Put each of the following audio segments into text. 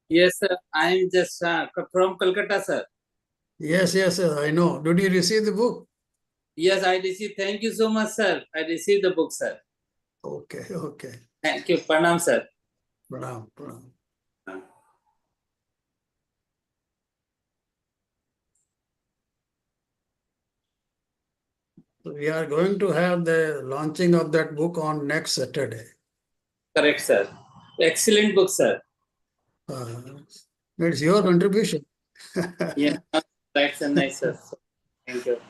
Yes, sir. I am just from Kolkata, sir. Yes, I know. Did you receive the book? Yes, I received. Thank you so much, sir. I received the book, sir. Okay. Thank you. Pranam, sir. Pranam, pranam. So we are going to have the launching of that book on next Saturday. Correct, sir. Excellent book, sir. It's your contribution. Yeah, that's a nice, sir. Thank you.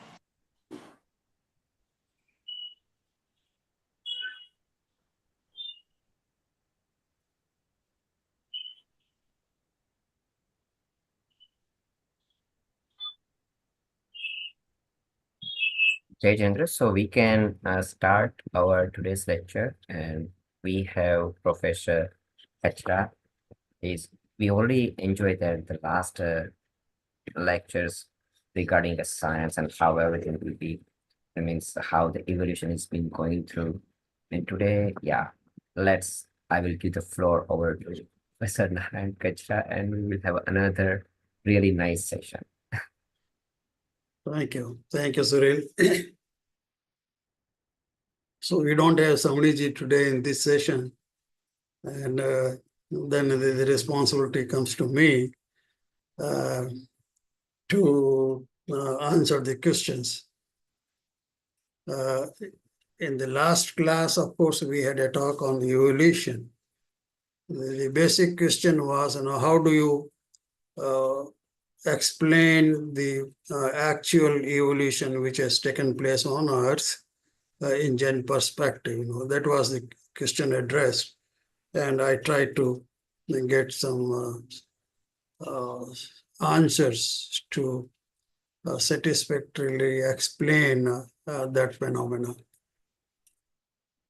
Jai, so we can start our today's lecture, and we have Professor Kachhara. Is we already enjoyed the last lectures regarding the science and how everything will be. That means how the evolution has been going through. And today, yeah, I will give the floor over to Professor Narayan Kachhara, and we will have another really nice session. Thank you, Suril. So we don't have Samniji today in this session, and then the responsibility comes to me to answer the questions. In the last class, of course, we had a talk on evolution. The basic question was, how do you explain the actual evolution which has taken place on Earth in Jain perspective? That was the question addressed, and I tried to get some answers to satisfactorily explain that phenomenon.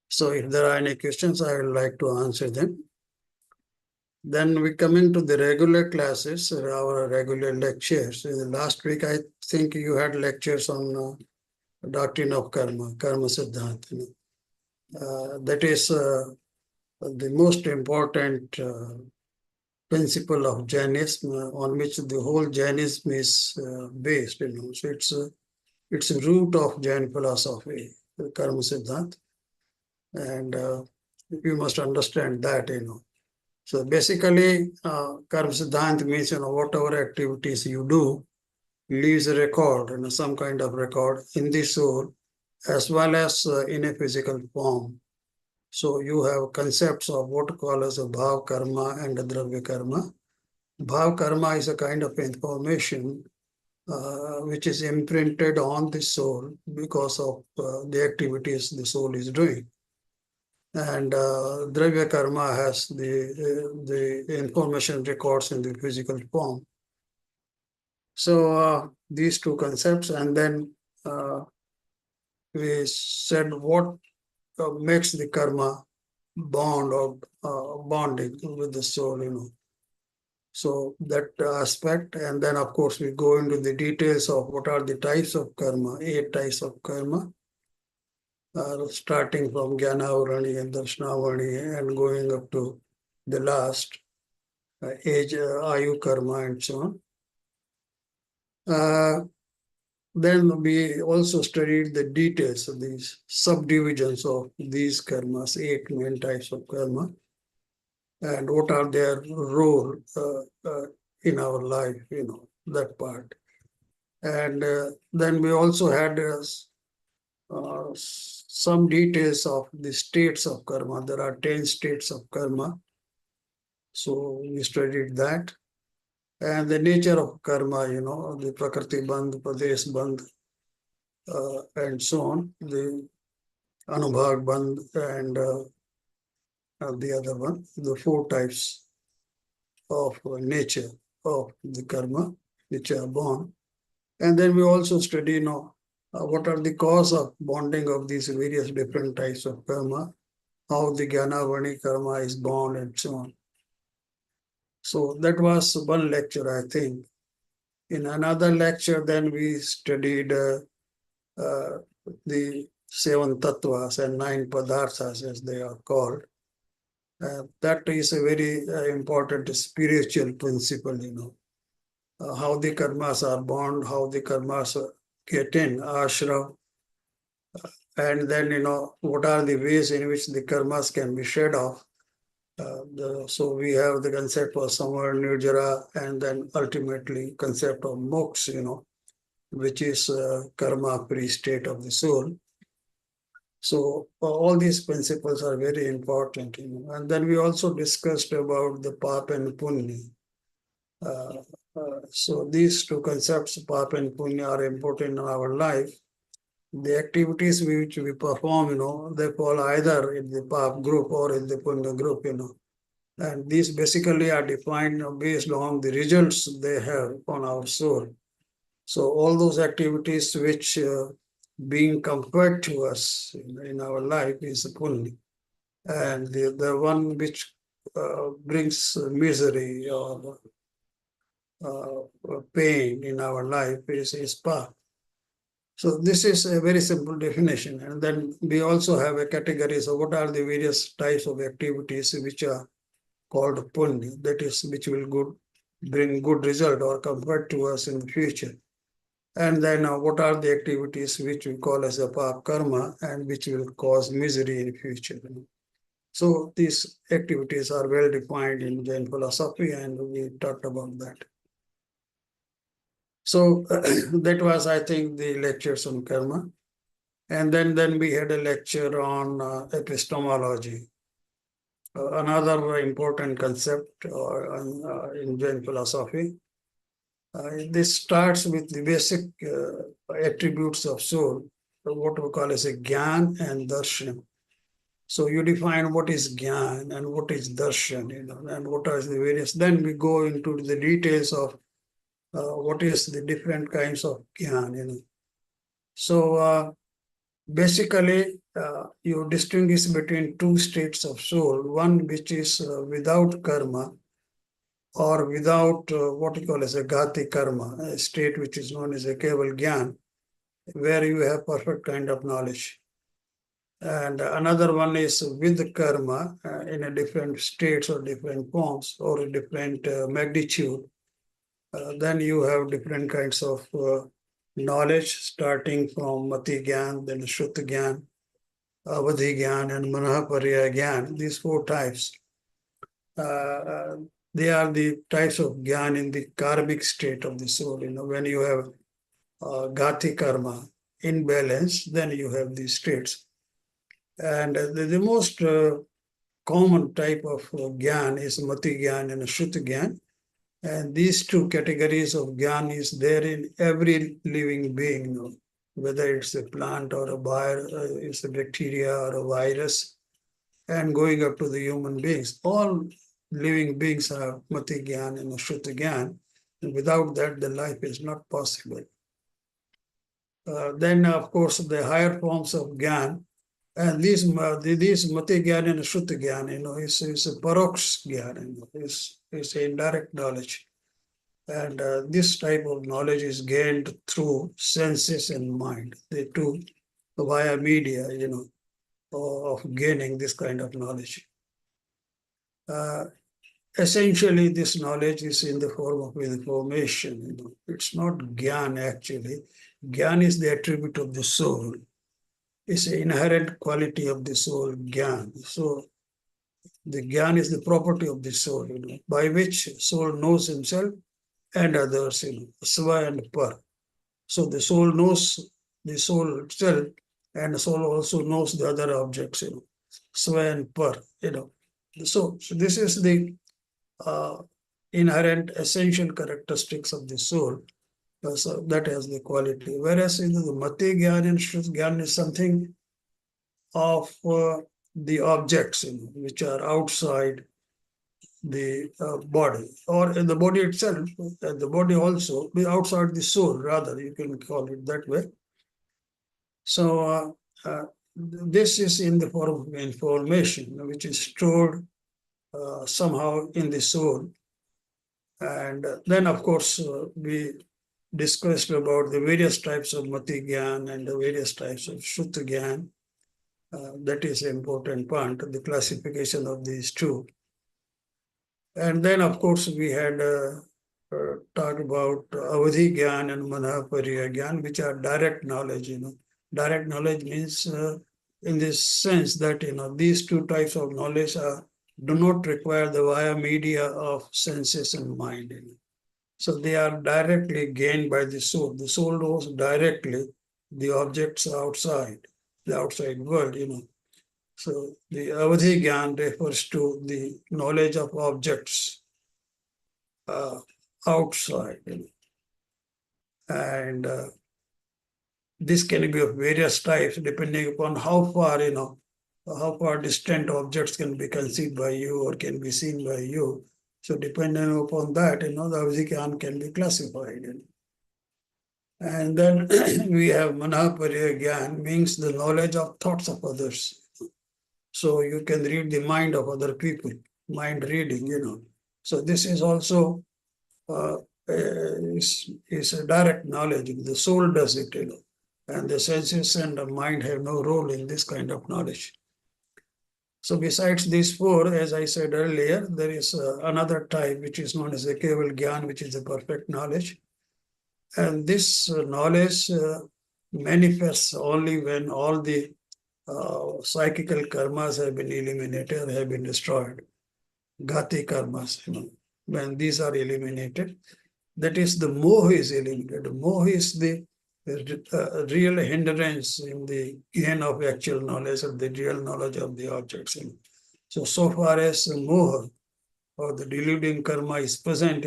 So if there are any questions, I would like to answer them. Then we come into the regular classes, our regular lectures. Last week, I think you had lectures on doctrine of karma siddhanta. That is the most important principle of Jainism on which the whole Jainism is based. So it's a root of Jain philosophy, the karma siddhanta. And you must understand that. So basically, karma siddhanta means, whatever activities you do leaves a record, some kind of record in the soul, as well as in a physical form. So you have concepts of what you call as a bhav karma and a dravya karma. Bhav karma is a kind of information which is imprinted on the soul because of the activities the soul is doing. And dravya karma has the information records in the physical form. So these two concepts, and then we said what makes the karma bond or bonding with the soul. So that aspect, and then of course we go into the details of what are the types of karma, 8 types of karma, starting from Jnanavarani and Darshanavani and going up to the last age, Ayu karma and so on. Then we also studied the details of these subdivisions of these karmas, 8 main types of karma, and what are their role in our life, that part. And then we also had some details of the states of karma. There are 10 states of karma. So we studied that. And the nature of karma, the Prakriti Bandh, Pradesh Bandh, and so on, the Anubhag Bandh, and the other one, the 4 types of nature of the karma which are born. And then we also study, what are the cause of bonding of these various different types of karma, how the Jnanavarani karma is born, and so on. So that was one lecture, I think. In another lecture, then we studied the 7 tattvas and 9 padarthas, as they are called. That is a very important spiritual principle, how the karmas are born, how the karmas get in ashram, and then, what are the ways in which the karmas can be shed off. So we have the concept of samvara nirjara, and then ultimately concept of moksha, which is karma-free state of the soul. So all these principles are very important, And then we also discussed about the pap and punya. So these two concepts, pap and punya, are important in our life. The activities which we perform, they fall either in the pap group or in the punya group, And these basically are defined based on the results they have on our soul. So all those activities which being compared to us in our life is punya. And the one which brings misery or pain in our life is pap. So this is a very simple definition. And then we also have a category. So what are the various types of activities which are called punya, that is, which will bring good result or comfort to us in the future. And then what are the activities which we call as a pap karma and which will cause misery in the future. So these activities are well defined in Jain philosophy, and we talked about that. So that was, I think, the lectures on karma. And then we had a lecture on epistemology, another important concept in Jain philosophy. This starts with the basic attributes of soul, what we call as a Gyan and Darshan. So you define what is Gyan and what is Darshan, and what are the various. Then we go into the details of what is the different kinds of Gyan, So basically, you distinguish between two states of soul, one which is without karma, or without what you call as a ghati karma, a state which is known as a keval gyan, where you have perfect kind of knowledge. And another one is with karma in a different states or different forms or a different magnitude. Then you have different kinds of knowledge, starting from mati gyan, then shruti gyan, avadhi gyan, and manahaparya gyan, these four types. They are the types of gyan in the karmic state of the soul. When you have ghati karma imbalance, then you have these states. And the most common type of gyan is mati gyan and shruti gyan. And these two categories of gyan is there in every living being, whether it's a plant or it's a bacteria or a virus, and going up to the human beings. All living beings have mati gyan and shruti gyan. And without that, the life is not possible. Then, of course, the higher forms of gyan, and these mati gyan and shruti gyan, is a paroks gyan, is indirect knowledge. And this type of knowledge is gained through senses and mind, the two via media, of gaining this kind of knowledge. Essentially, this knowledge is in the form of information. It's not gyan actually. Gyan is the attribute of the soul. It's an inherent quality of the soul, gyan. So the gyan is the property of the soul, by which soul knows himself and others, sva and par. So the soul knows the soul itself, and the soul also knows the other objects, sva and par, So this is the inherent essential characteristics of the soul. So that has the quality. Whereas the mati gyan and shruti gyan is something of the objects, which are outside the body, or in the body itself, and the body also, be outside the soul, rather, you can call it that way. So this is in the form of information, which is stored somehow in the soul. And then, of course, we discussed about the various types of mati gyan and the various types of shruti gyan. That is an important point, the classification of these two. And then, of course, we had talked about Avadhi Gyan and Manapariya Gyan, which are direct knowledge. Direct knowledge means in this sense that these two types of knowledge do not require the via media of senses and mind. So they are directly gained by the soul. The soul knows directly the objects outside, the outside world. So the Avadhi Gyan refers to the knowledge of objects outside. And this can be of various types depending upon how far distant objects can be conceived by you or can be seen by you. So depending upon that, the Avadhi Gyan can be classified. And then we have Manapariya Gyan, means the knowledge of thoughts of others. So you can read the mind of other people, mind reading. So this is also is a direct knowledge. The soul does it, and the senses and the mind have no role in this kind of knowledge. So besides these four, as I said earlier, there is another type which is known as the Keval Gyan, which is the perfect knowledge. And this knowledge manifests only when all the psychical karmas have been eliminated, have been destroyed. Ghati karmas, when these are eliminated, that is the moha is eliminated. Moha is the real hindrance in the gain of actual knowledge or the real knowledge of the objects. So far as moha or the deluding karma is present,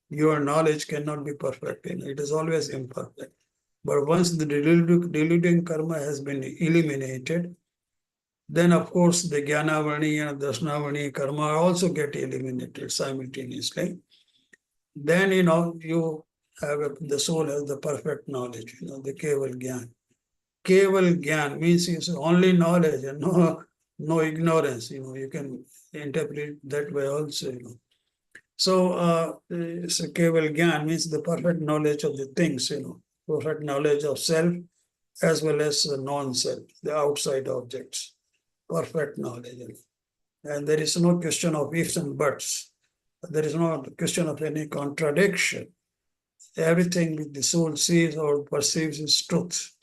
your knowledge cannot be perfect. It is always imperfect. But once the deluding karma has been eliminated, then of course the Jnanavani and Dasnavani karma also get eliminated simultaneously. Then you have the soul has the perfect knowledge, the Keval Gyan. Keval Gyan means it's only knowledge and no ignorance. You can interpret that way also. So it's a Keval Gyan means the perfect knowledge of the things. Perfect knowledge of self as well as non-self, the outside objects. Perfect knowledge. And there is no question of ifs and buts. There is no question of any contradiction. Everything which the soul sees or perceives is truth.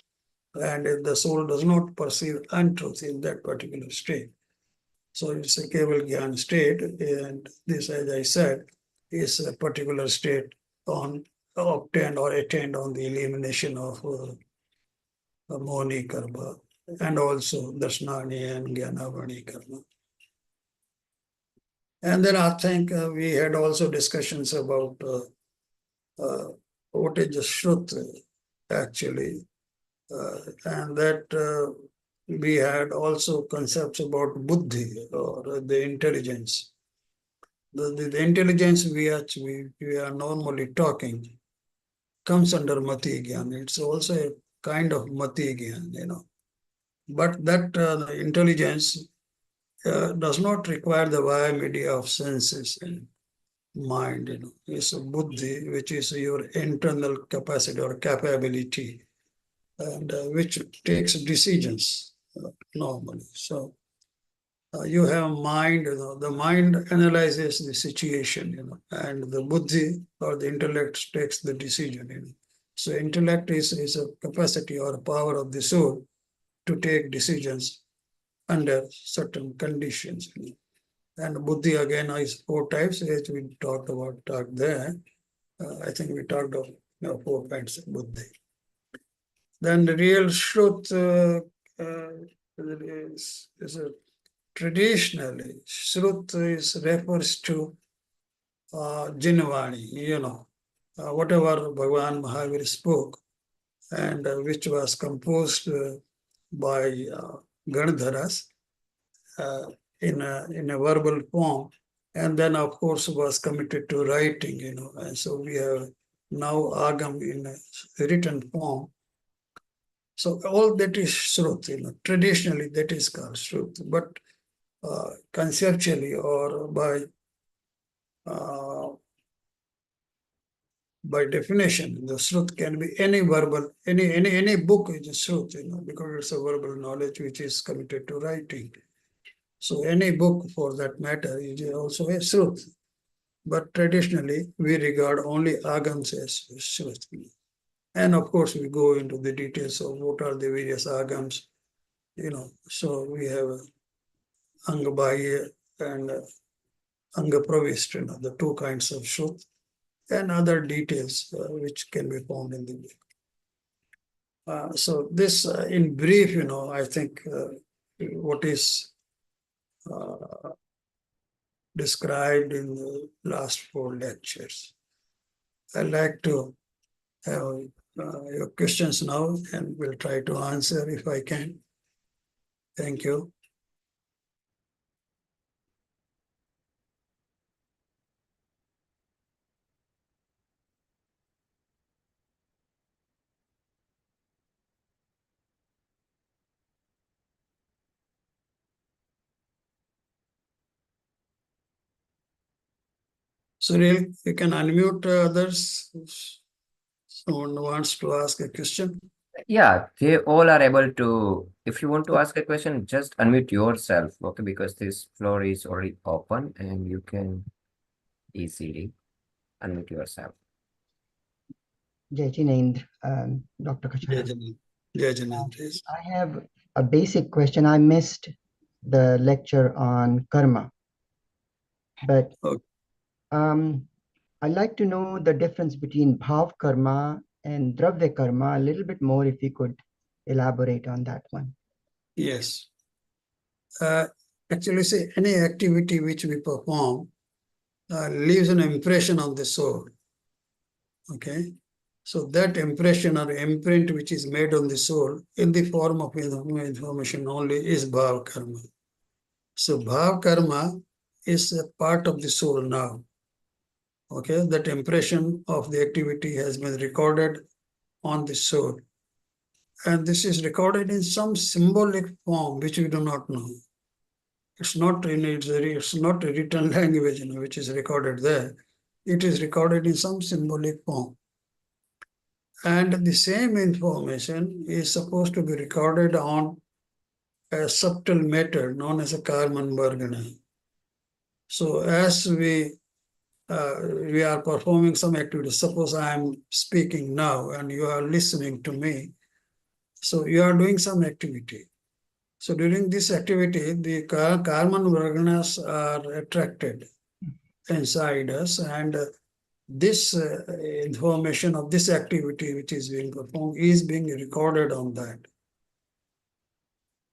And if the soul does not perceive untruth in that particular state, so it's a Keval Gyan state. And this, as I said, is a particular state obtained or attained on the elimination of Mohani karma and also Dasnani and Jnanavani karma. And then I think we had also discussions about what is the Shrut actually. And that we had also concepts about Buddhi or the intelligence. The intelligence we are normally talking comes under Mati Gyan. It's also a kind of Mati Gyan, But that intelligence does not require the via media of senses and mind. It's a buddhi, which is your internal capacity or capability, and which takes decisions normally. So you have mind. The mind analyzes the situation, and the buddhi or the intellect takes the decision. So intellect is a capacity or a power of the soul to take decisions under certain conditions. And buddhi again is four types, as we talked there. I think we talked of 4 kinds of buddhi. Then the real Shrut is traditionally, Shrut refers to Jinvani, whatever Bhagavan Mahavir spoke, and which was composed by Ganadharas in a verbal form, and then of course was committed to writing, and so we have now Agam in a written form. So all that is Shrut, traditionally that is called Shrut, but conceptually or by by definition, the Shrut can be any verbal, any book is a Shrut, because it's a verbal knowledge which is committed to writing. So any book for that matter is also a Shrut. But traditionally, we regard only Agams as Shrut. And of course, we go into the details of what are the various Agams, So we have Anga Bahya and Anga Pravishta, the two kinds of Shrut, and other details which can be found in the book. So this, in brief, I think what is described in the last 4 lectures. I'd like to have your questions now, and we'll try to answer if I can. Thank you. Suril, you can unmute others. Someone wants to ask a question. Yeah, they all are able to. If you want to ask a question, just unmute yourself, okay? Because this floor is already open and you can easily unmute yourself. Jai Jinendra, Dr. Kachhara. Jai Jinendra, yes. I have a basic question. I missed the lecture on karma, but Okay. I'd like to know the difference between bhav karma and dravya karma a little bit more, if you could elaborate on that one. Yes. Actually, say any activity which we perform leaves an impression on the soul. Okay. So that impression or imprint which is made on the soul in the form of information only is bhav karma. So bhav karma is a part of the soul now. Okay, that impression of the activity has been recorded on the soul. And this is recorded in some symbolic form which we do not know. It's not a written language, which is recorded there. It is recorded in some symbolic form. And the same information is supposed to be recorded on a subtle matter known as a Karman Vargana. So as we are performing some activity, suppose I am speaking now and you are listening to me. So you are doing some activity. So during this activity, the Karman Varganas are attracted inside us, and this information of this activity which is being performed is being recorded on that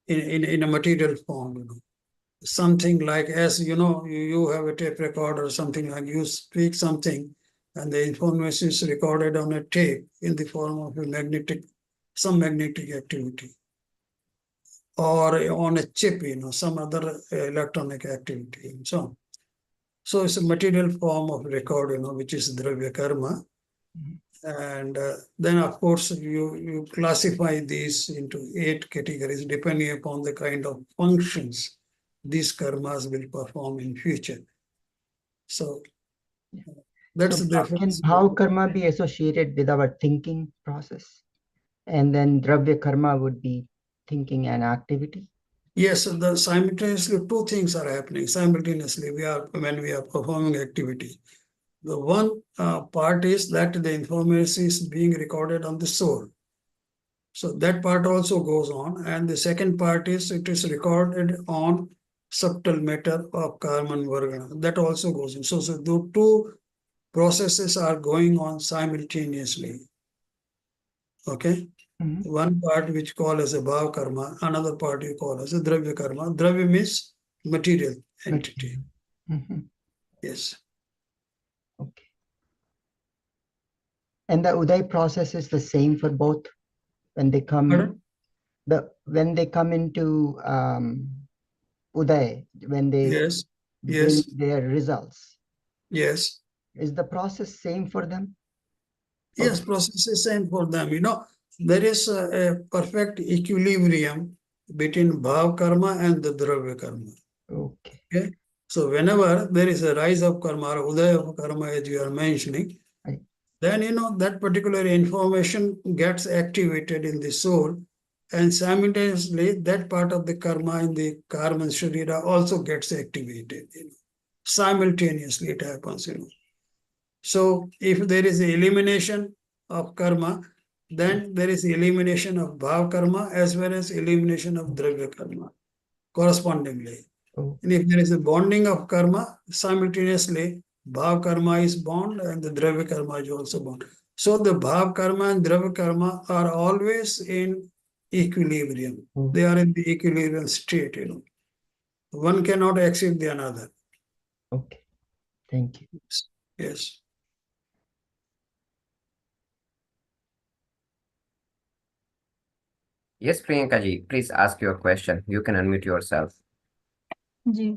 in a material form. Something like, as you have a tape recorder or something, like you speak something and the information is recorded on a tape in the form of some magnetic activity, or on a chip, some other electronic activity and so on. So it's a material form of record, which is dravya karma. And then, of course, you classify these into 8 categories depending upon the kind of functions these karmas will perform in future. So that's So the difference. can bhav karma be associated with our thinking process? And then dravya karma would be thinking and activity? Yes, simultaneously 2 things are happening simultaneously when we are performing activity. The one part is that the information is being recorded on the soul. So that part also goes on. And the second part is it is recorded on subtle matter of Karman Vargana. That also goes on. So the 2 processes are going on simultaneously. Okay. Mm-hmm. One part which call as a bhav karma, another part you call as a dravya karma. Dravya means material entity. Mm-hmm. Yes. Okay. And the uday process is the same for both when they come. Pardon? When they come into uday, when they Yes. bring Yes. their results. Yes. Is the process same for them? Yes, process is same for them. There is a perfect equilibrium between bhav karma and the dravya karma. Okay. Okay. So whenever there is a rise of karma or uday of karma, as you are mentioning, Right. then that particular information gets activated in the soul, and simultaneously that part of the karma in the karma sharira also gets activated. Simultaneously it happens. So if there is elimination of karma, then there is elimination of bhav karma as well as elimination of dravya karma correspondingly. Oh, And if there is a bonding of karma, simultaneously bhav karma is bound and the dravya karma is also bound. So the bhav karma and dravya karma are always in equilibrium. oh, They are in the equilibrium state. One cannot exceed the another. okay. Thank you. Yes. Yes, Priyanka ji, please ask your question. You can unmute yourself. जी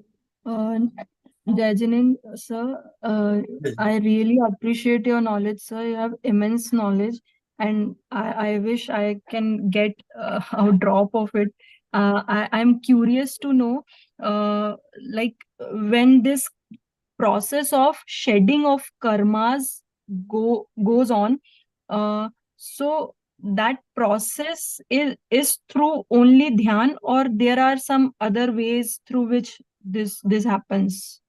Jai Jain, sir, I really appreciate your knowledge, sir. You have immense knowledge, and I wish I can get a drop of it. I'm curious to know, like when this process of shedding of karmas goes on, so that process is through only dhyan, or there are some other ways through which this happens?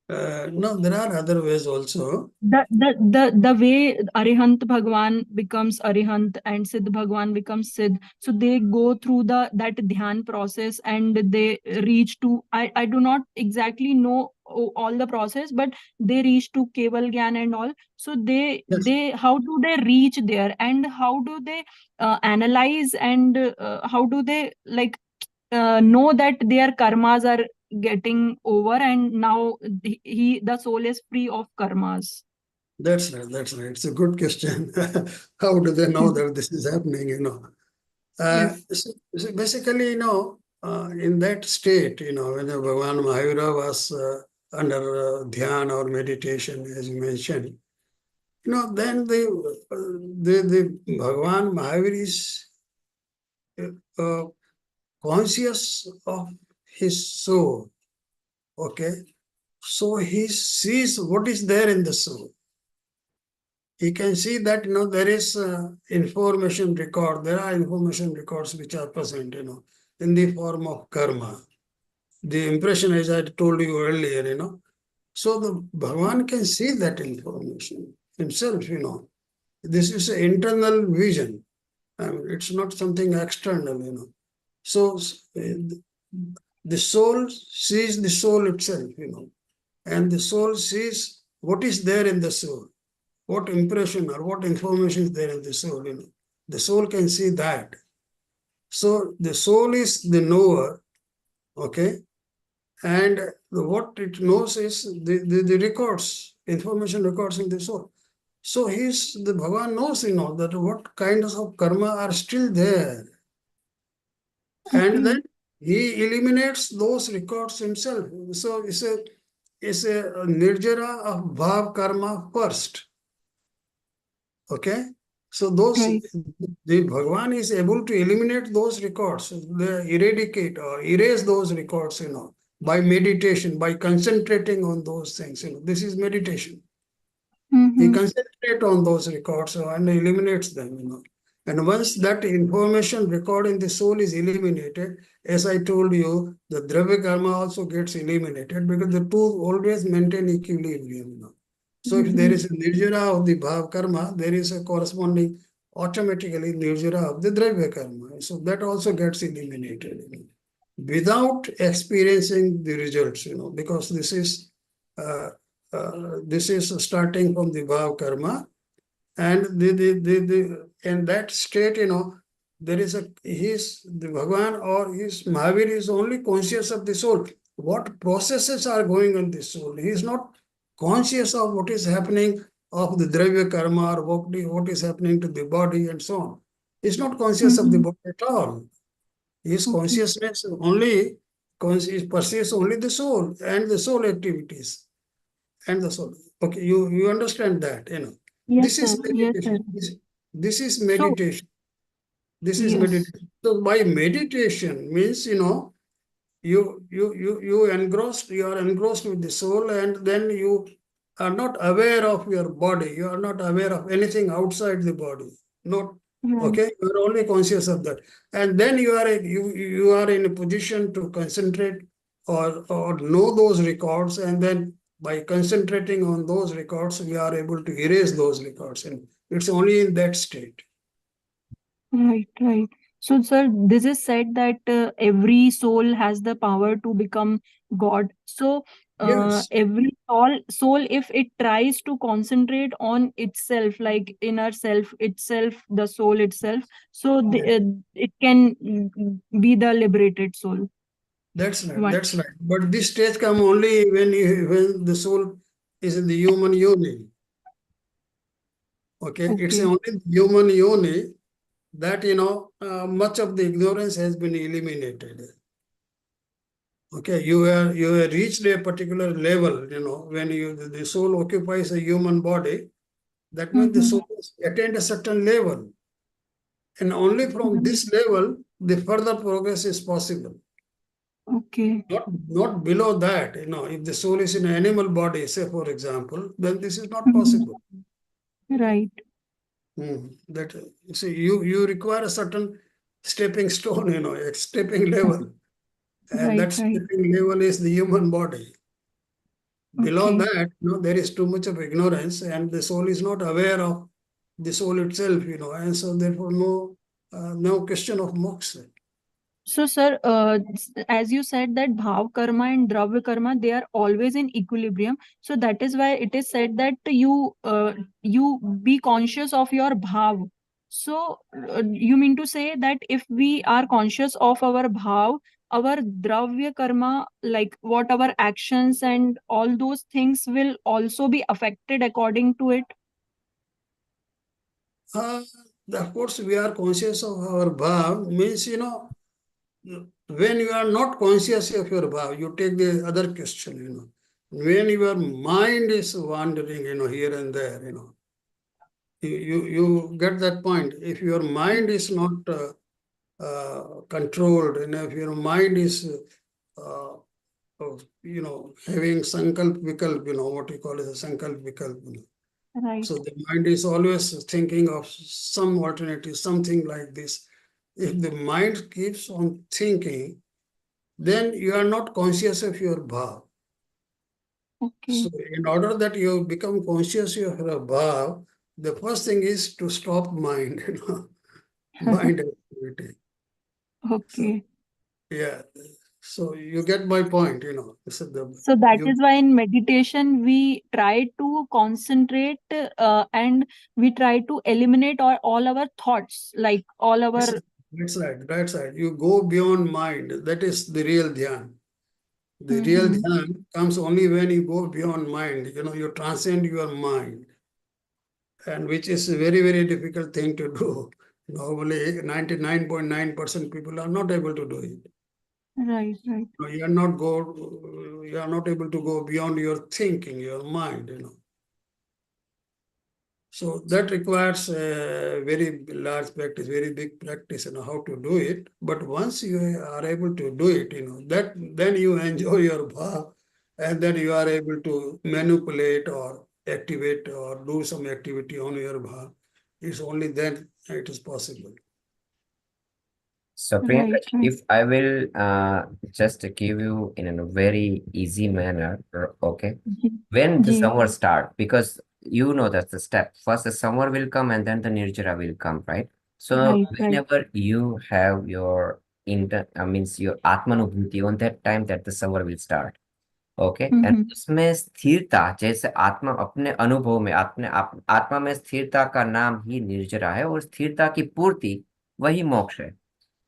No, there are other ways also. The way Arihant Bhagwan becomes Arihant and Siddh Bhagwan becomes Siddh, so they go through that dhyan process and they reach to, I do not exactly know all the process, but they reach to Keval Gyan and all. So they how do they reach there, and how do they analyze, and how do they know that their karmas are getting over, and now the soul is free of karmas? That's right. That's right. It's a good question. How do they know that this is happening? Yes. So basically, in that state, when Bhagavan Mahavira was under dhyan or meditation, as you mentioned, then the Bhagavan Mahavir is uh, conscious of his soul. Okay, so he sees what is there in the soul. He can see that there is information record. There are information records which are present, in the form of karma. The impression, as I told you earlier, so the Bhagavan can see that information himself. This is an internal vision. I mean, it's not something external. So the soul sees the soul itself, and the soul sees what is there in the soul. What impression or what information is there in the soul, The soul can see that. So the soul is the knower, okay? And what it knows is the records, information records in the soul. So the Bhagavan knows, that what kinds of karma are still there. And then he eliminates those records himself. So it's a nirjara of bhav karma first. Okay, so Right. the Bhagavan is able to eliminate those records, eradicate or erase those records, by meditation, by concentrating on those things. This is meditation. He concentrates on those records and eliminates them. And once that information record in the soul is eliminated, as I told you, the dravya karma also gets eliminated because the two always maintain equilibrium. So if there is a nirjara of the bhav karma, there is a corresponding automatically nirjara of the dravya karma. So that also gets eliminated, without experiencing the results, because this is starting from the bhav karma, and in that state, there is the Bhagavan or his Mahavir is only conscious of the soul. What processes are going on the soul? He is not conscious of what is happening of the dravya karma or what is happening to the body and so on. He is not conscious of the body at all. His consciousness only perceives only the soul and the soul activities and the soul. Okay, you understand that, Yes, This is sir. Yes, sir. meditation. This is So, meditation. This is yes. meditation. So by meditation means, you are engrossed with the soul, and then you are not aware of your body. You are not aware of anything outside the body. Not Right. okay. You are only conscious of that, and then you are in a position to concentrate or know those records, and then by concentrating on those records, we are able to erase those records, and it's only in that state. Right, right. So, sir, this is said that every soul has the power to become God. So, Yes, every soul, if it tries to concentrate on itself, like inner self itself, the soul itself, so yes. it can be the liberated soul. That's right. One. That's right. But this stage come only when the soul is in the human yoni. Okay, it's Okay. only the human yoni that much of the ignorance has been eliminated. Okay, you have reached a particular level. When the soul occupies a human body, that means the Mm-hmm. soul has attained a certain level, and only from Right. this level the further progress is possible. Okay. Not below that. If the soul is in an animal body, say for example, then this is not Mhm. possible. Right. That you see, you require a certain stepping stone, a stepping level, and Right, that right. stepping level is the human body. Below Okay. that, there is too much of ignorance, and the soul is not aware of the soul itself, and so therefore no question of moksha. So, sir, as you said that bhav karma and dravya karma, they are always in equilibrium. So that is why it is said that you be conscious of your bhav. So you mean to say that if we are conscious of our bhav, our dravya karma, like what our actions and all those things will also be affected according to it. Uh, of course, we are conscious of our bhav, means, when you are not conscious of your bhav, you take the other question, when your mind is wandering, here and there, you get that point. If your mind is not controlled, and if your mind is, having sankalp vikalp, what you call as a sankalp vikalp, Right. so the mind is always thinking of some alternative, something like this. If the mind keeps on thinking, then you are not conscious of your bhav. Okay. So in order that you become conscious of your bhav, the first thing is to stop mind, mind activity. So Okay. yeah, so you get my point, So So that you is why in meditation we try to concentrate and we try to eliminate all our thoughts, like all that's our. that's right, that's right. You go beyond mind. That is the real dhyan. The real Mhm. dhyan comes only when you go beyond mind. You transcend your mind, and which is a very, very difficult thing to do. Normally, 99.9% people are not able to do it. Right, right, You are not able to go beyond your thinking, your mind. So that requires a very large practice, very big practice, how to do it. But once you are able to do it, that then you enjoy your bhav, and then you are able to manipulate or activate or do some activity on your bhav. It's only then it is possible. So Priyanka, right, right. if I will just give you in a very easy manner, okay? Ji, When the ji, summer start, because you know that's the step. First the summer will come and then the nirjara will come, right? So right, right. whenever you have your means your atmanubhuti, on that time that the summer will start. Okay and Mhm. उसमें स्थिरता, जैसे आत्मा अपने अनुभव में आत्मा में स्थिरता का नाम ही निर्जरा है, और स्थिरता की पूर्ति वही मोक्ष है.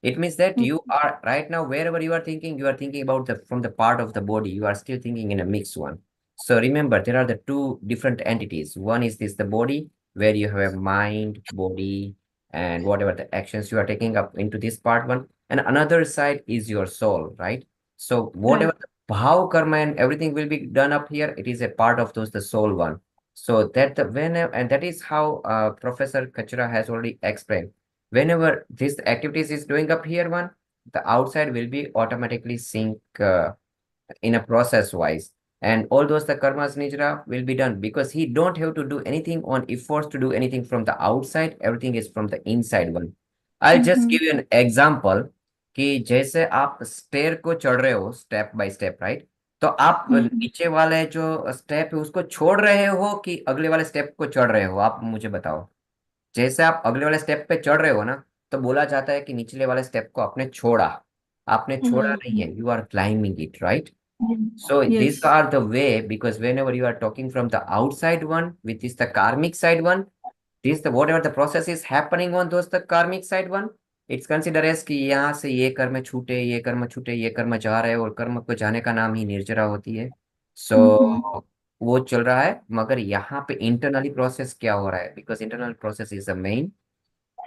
It means that you are right now, wherever you are thinking about from the part of the body, you are still thinking in a mixed one. So remember, there are the two different entities. One is the body, where you have a mind, body, and whatever the actions you are taking up into this part one. And another side is your soul, right? So Right, whatever the bhav karma and everything will be done up here, it is a part of the soul one. So that and that is how Professor Kachhara has already explained. Whenever this activities is doing up here one, the outside will be automatically sync in a process wise. And all those the karmas nijra will be done because he don't have to do anything on efforts to do anything from the outside. Everything is from the inside one. I'll just give you an example कि जैसे आप stair को चढ़ रहे हो step by step, right? तो आप नीचे वाले जो स्टेप है उसको छोड़ रहे हो कि अगले वाले स्टेप को चढ़ रहे हो, आप मुझे बताओ। जैसे आप अगले वाले स्टेप पे चढ़ रहे हो ना, तो बोला जाता है कि निचले वाले स्टेप को आपने छोड़ा नहीं है, you are climbing it, right? So these Yes. are the way, because whenever you are talking from the outside one, which is the karmic side one, this the whatever the process is happening on those the karmic side one, it's considered as कि यहाँ से ये कर्म छूटे, ये कर्म छूटे, ये कर्म जा रहे हैं, और कर्म को जाने का नाम ही निर्जरा होती है। So वो चल रहा है, मगर यहाँ पे इंटरनली प्रोसेस क्या हो रहा है, because internal process is the main,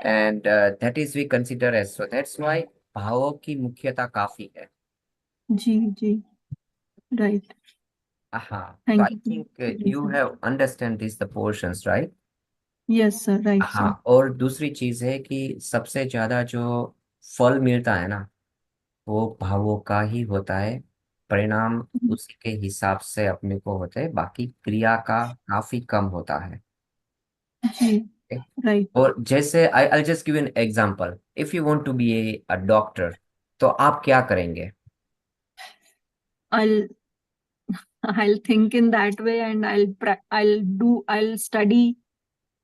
and that is we consider as, so that's why भावों की मुख्यता काफी है। जी, right. So Thank I you. think Yes, you sir. have understand this the portions, right? Yes, sir. Right, sir. हाँ, और दूसरी चीज है कि सबसे ज्यादा जो फल मिलता है ना, वो भावों का ही होता है। परिणाम उसी के हिसाब से अपने को होते हैं, बाकी क्रिया का काफी कम होता है। जी, Okay? right. और जैसे I'll just give you an example. If you want to be a doctor, तो आप क्या करेंगे? I'll I'll think in that way and I'll study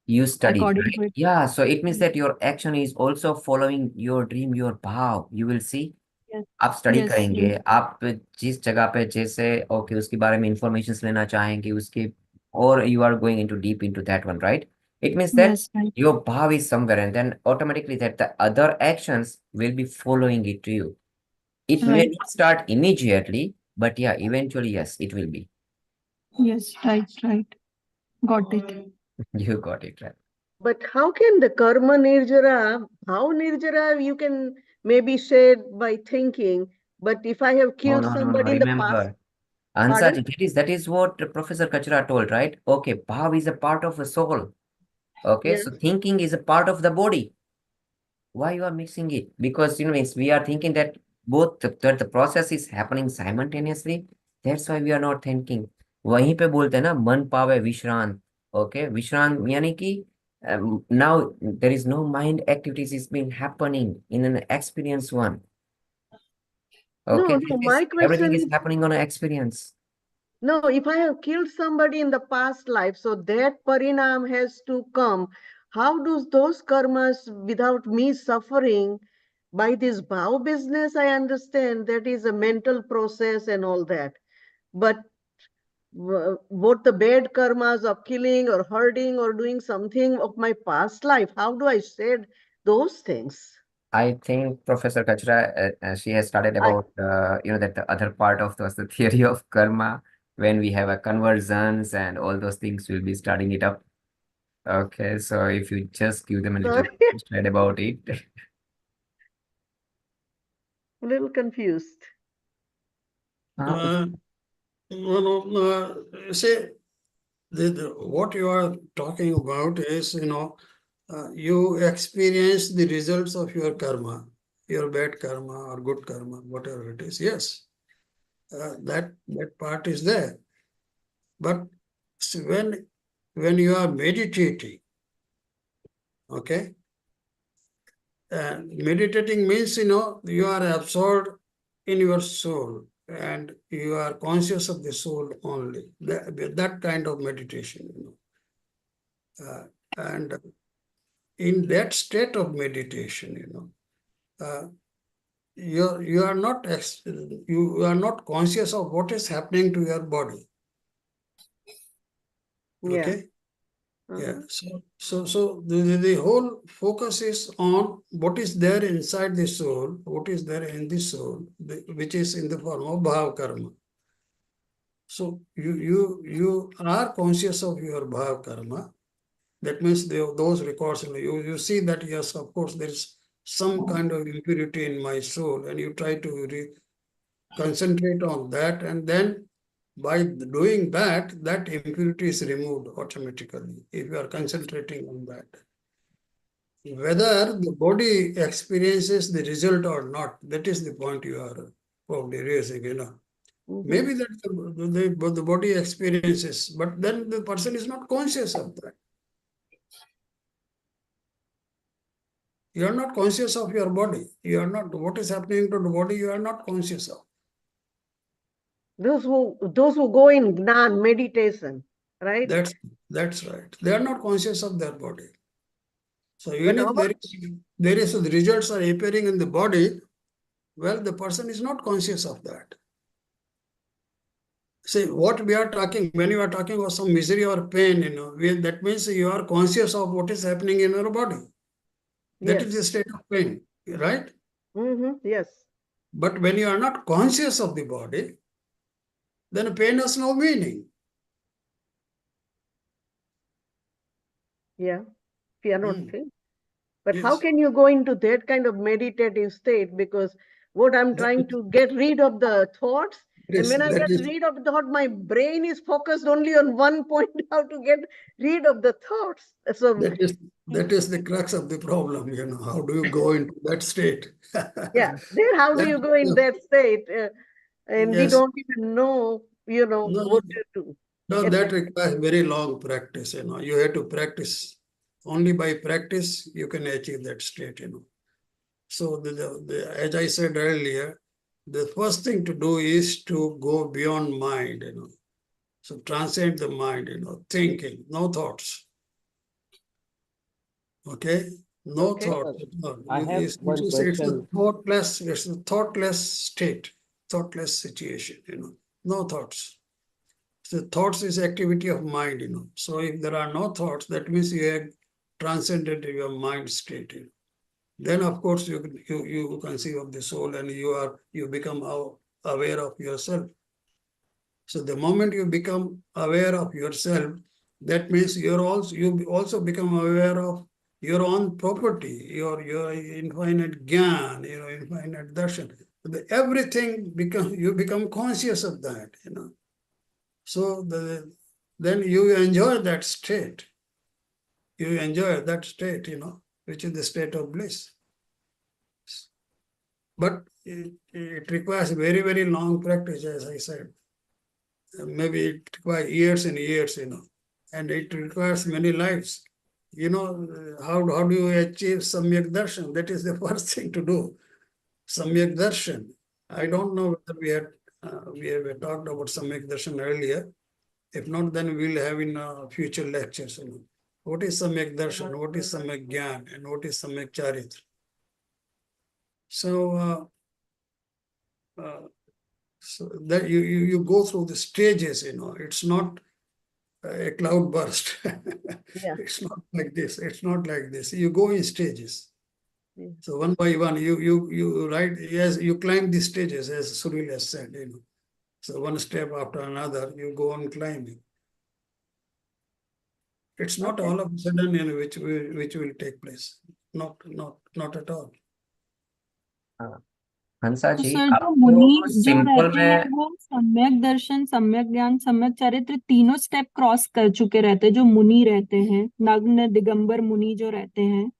You study, according to right? it. Yeah, so it means that your action is also following your dream, your bhav. You will see, Yes. आप study Yes, करेंगे, yes. आप जिस जगह पे जैसे okay उसके बारे में इंफॉर्मेशन लेना चाहेंगे उसके, और you are going into deep into that one, right? It means that Yes, right. your bhav is somewhere, and then automatically that the other actions will be following it to you. It may Right. not start immediately, but yeah, eventually yes, it will be. Yes, right. Got it. You got it right. But how can the karma nirjara, how nirjara you can maybe say it by thinking, but if I have No, killed no, no, no. somebody in the past, Remember, Ansaji, pardon? that is what Professor Kachhara told, right? Okay, bhav is a part of the soul. Okay, Yes. so thinking is a part of the body. Why you are mixing it? Because means we are thinking that both that the process is happening simultaneously. That's why we are not thinking. वहीं पे बोलते हैं ना, मन पावे विश्रांत. Okay, विश्रांत यानी कि now there is no mind activities is being happening in an experience one. Okay, No, my everything question is is, happening on an experience. no, if I have killed somebody in the past life, so that parinam has to come. How do those karmas without me suffering by this bhav business? I understand that is a mental process and all that. But what the bad karmas of killing or hurting or doing something of my past life, how do I shed those things? I think Professor Kachra, she has started about that the other part of the theory of karma, when we have a conversions and all those things, we'll be starting it up. Okay, so if you just give them a little Sorry, slide about it. a little confused. Uh, See, what you are talking about is, you experience the results of your karma, your bad karma or good karma, whatever it is. Yes, that part is there. But when you are meditating, okay, meditating means, you are absorbed in your soul and you are conscious of the soul only. That kind of meditation, and in that state of meditation, you are not you are not conscious of what is happening to your body. Yeah. Okay. Yeah. So the whole focus is on what is there inside the soul, what is there in the soul, which is in the form of bhav karma. So you are conscious of your bhav karma. That means those records, you see that, yes, of course, there is some kind of impurity in my soul, and you try to concentrate on that, and then by doing that, that impurity is removed automatically if you are concentrating on that. Whether the body experiences the result or not, that is the point you are probably raising, Maybe that the body experiences, but then the person is not conscious of that. You are not conscious of your body. You are not, what is happening to the body, you are not conscious of. Those who go in Gnan meditation, right? That's right. They are not conscious of their body. So even But if there is the results are appearing in the body, well, the person is not conscious of that. See, what we are talking, when you are talking about some misery or pain, that means you are conscious of what is happening in your body. That is the state of pain, right? Yes. But when you are not conscious of the body, then pain has no meaning. Yeah. If you are not feeling. But Yes. how can you go into that kind of meditative state? Because what I'm trying to get rid of the thoughts, and when I get rid of the thought, my brain is focused only on one point, how to get rid of the thoughts. So that is the crux of the problem, how do you go into that state? yeah, then how do you go in that state? And we Yes. don't even know, what to do. No, that requires very long practice, You have to practice. Only by practice you can achieve that state, So as I said earlier, the first thing to do is to go beyond mind, So transcend the mind, thinking, no thoughts. Okay? No thought. I have one It's question. a thoughtless state, thoughtless situation, No thoughts. So thoughts is activity of mind, So if there are no thoughts, that means you have transcended your mind state. Then of course you conceive of the soul and you become aware of yourself. So the moment you become aware of yourself, that means you also become aware of your own property, your infinite gyan, infinite darshan. Everything you become conscious of that, So then you enjoy that state. You enjoy that state, which is the state of bliss. But it requires very, very long practice, as I said. Maybe it requires years and years, and it requires many lives. How do you achieve Samyak Darshan? That is the first thing to do. Samyak Darshan. I don't know whether we have talked about Samyak Darshan earlier. If not, then we'll have in future lectures. What is Samyak Darshan? What is Samyak Gyan? And what is Samyak Charitra? So that you go through the stages, It's not a cloud burst. It's not like this. It's not like this. You go in stages. So one by one, you write, yes, you climb the stages, as Suril has said, So one step after another, you go on climbing. It's not all of a sudden, which will take place. Not at all. हंसा तो जी, sir, जो आपको मुनि जो simple रहते हैं में वो सम्यक दर्शन, सम्यक ज्ञान, सम्यक चरित्र तीनों स्टेप क्रॉस कर चुके रहते हैं, जो मुनि रहते हैं, नग्न दिगंबर मुनि जो रहते हैं.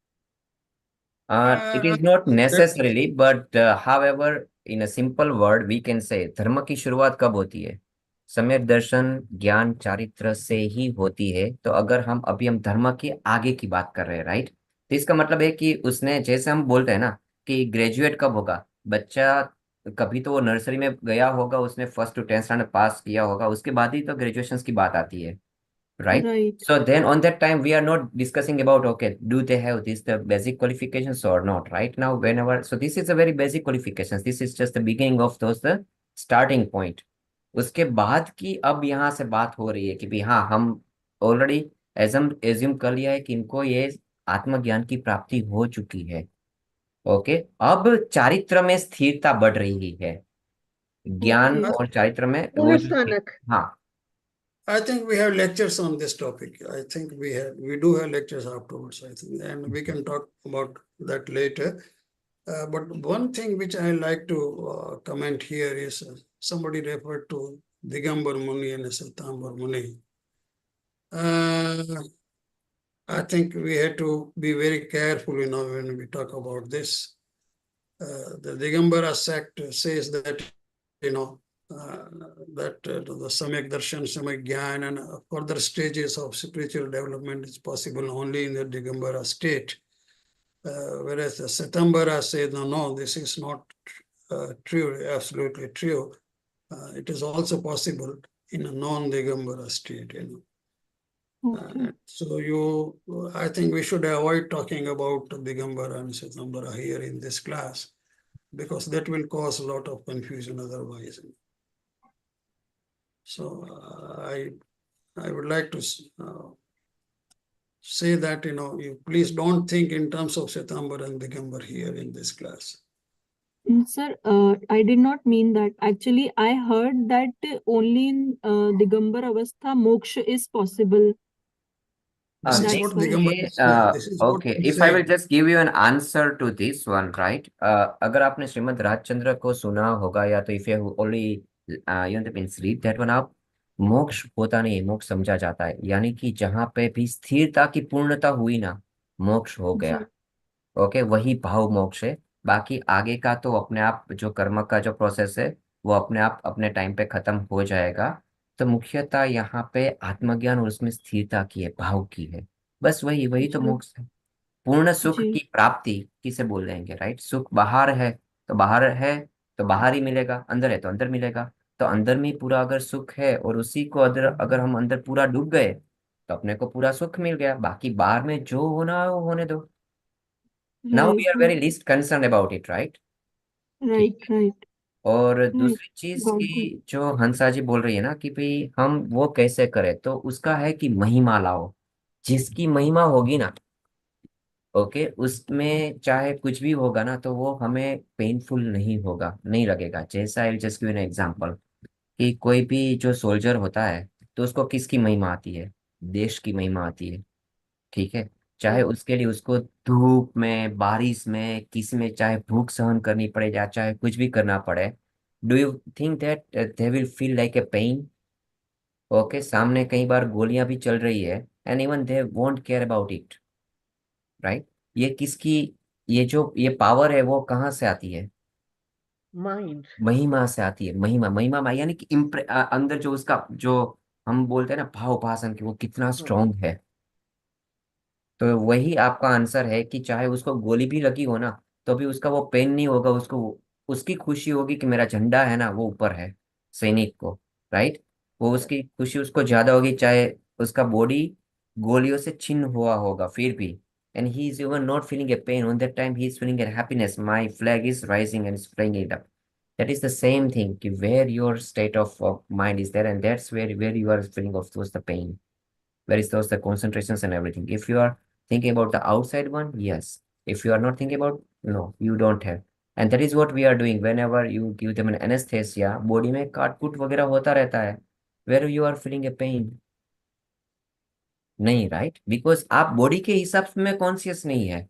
it is not necessarily, but however, in a simple word, we can say धर्म की शुरुआत कब होती है? सम्यक दर्शन ज्ञान चारित्र से ही होती है. तो अगर हम धर्म के आगे की बात कर रहे हैं, राइट, तो इसका मतलब है कि उसने, जैसे हम बोलते हैं ना कि ग्रेजुएट कब होगा, बच्चा कभी तो वो नर्सरी में गया होगा, उसने 1st to 10th स्टैंडर्ड पास किया होगा, उसके बाद ही तो ग्रेजुएशन की बात आती है, right? So then on that time we are not discussing about, okay, do they have the basic qualifications or not? Right now, so this is a very basic qualifications. This is just the beginning of those, the starting point. उसके बाद की अब यहाँ से बात हो रही है कि भी हाँ, हम ऑलरेडी एज्यूम कर लिया है कि इनको ये आत्मज्ञान की प्राप्ति हो चुकी है. ओके, अब चारित्र में स्थिरता बढ़ रही है, ज्ञान और चारित्र में वो हाँ. I think we have lectures on this topic. I think we do have lectures afterwards, I think, and we can talk about that later. But one thing which I like to comment here is somebody referred to Digambar Muni and Satambar Muni. I think we have to be very careful, when we talk about this. The Digambara sect says that, that the Samyak Darshan, Samyak Gyan, and further stages of spiritual development is possible only in the Digambara state. Whereas the Setambara says, no, this is not true, absolutely true. It is also possible in a non-Digambara state, Okay. So I think we should avoid talking about Digambara and Setambara here in this class, because that will cause a lot of confusion otherwise. So I would like to say that, you please don't think in terms of Setambara and Digambar here in this class. Sir, I did not mean that. Actually, I heard that only in Digambar Avastha moksha is possible. This is That's what why. Digambar is saying. This is what Okay, I'm if I will saying. just give you an answer to this one, right? अगर आपने श्रीमद् राजचंद्र को सुना होगा, या तो if you only means read that one up, मोक्ष होता नहीं है, मोक्ष समझा जाता है, यानी कि जहां पे भी स्थिरता की पूर्णता हुई ना, मोक्ष हो गया। जी ओके, वही भाव मोक्ष है। बाकी आगे का तो अपने आप जो कर्म का जो प्रोसेस है वो अपने आप अपने टाइम पे खत्म हो जाएगा। तो मुख्यतः यहाँ पे आत्मज्ञान और उसमें स्थिरता की है, भाव की है, बस वही वही तो जी मोक्ष है। पूर्ण सुख जी की प्राप्ति किसे बोल देंगे, राइट? सुख बाहर है तो बाहर है, तो बाहर ही मिलेगा, अंदर है तो अंदर मिलेगा। तो अंदर में पूरा अगर सुख है और उसी को अगर अगर हम अंदर पूरा डूब गए तो अपने को पूरा सुख मिल गया, बाकी बाहर में जो होना है वो होने दो। Now we right are very least concern about it, right? ठीक राइट है। राइट और राइट दूसरी चीज गॉट इट। की जो हंसा जी बोल रही है ना कि भाई हम वो कैसे करें, तो उसका है कि महिमा लाओ। जिसकी महिमा होगी ना, ओके, उसमें चाहे कुछ भी होगा ना तो वो हमें पेनफुल नहीं होगा, नहीं लगेगा। जैसा I just give an example कि कोई भी जो सोल्जर होता है तो उसको किसकी महिमा आती है? देश की महिमा आती है, ठीक है। चाहे उसके लिए उसको धूप में, बारिश में, किसी में चाहे भूख सहन करनी पड़े या चाहे कुछ भी करना पड़े, do you think that they will feel like a pain? Okay, सामने कई बार गोलियां भी चल रही है and even they won't care about it, right? ये किसकी, ये जो ये पावर है वो कहाँ से आती है? Mind. महिमा से आती है। महिमा, महिमा यानी कि अंदर जो उसका जो हम बोलते हैं ना भाव उपासन की, वो कितना स्ट्रांग है। तो वही आपका आंसर है कि चाहे उसको गोली भी लगी हो ना तो भी उसका वो पेन नहीं होगा, उसको उसकी खुशी होगी कि मेरा झंडा है ना वो ऊपर है, सैनिक को, राइट? वो उसकी खुशी उसको ज्यादा होगी, चाहे उसका बॉडी गोलियों से छिन्न हुआ होगा फिर भी। And he is even not feeling A pain on that time, he is feeling A happiness, my flag is rising and is flying it up. That is the same thing कि where your state of mind is there, and that's where you are feeling of towards the pain, where is those the concentrations and everything. If you are thinking about the outside one, yes. If you are not thinking about, no, you don't have. And that is what we are doing whenever you give them an anesthesia, body में काट कूट वगैरह होता रहता है, where you are feeling a pain, नहीं, right? Because आप body के हिसाब में कॉन्शियस नहीं है,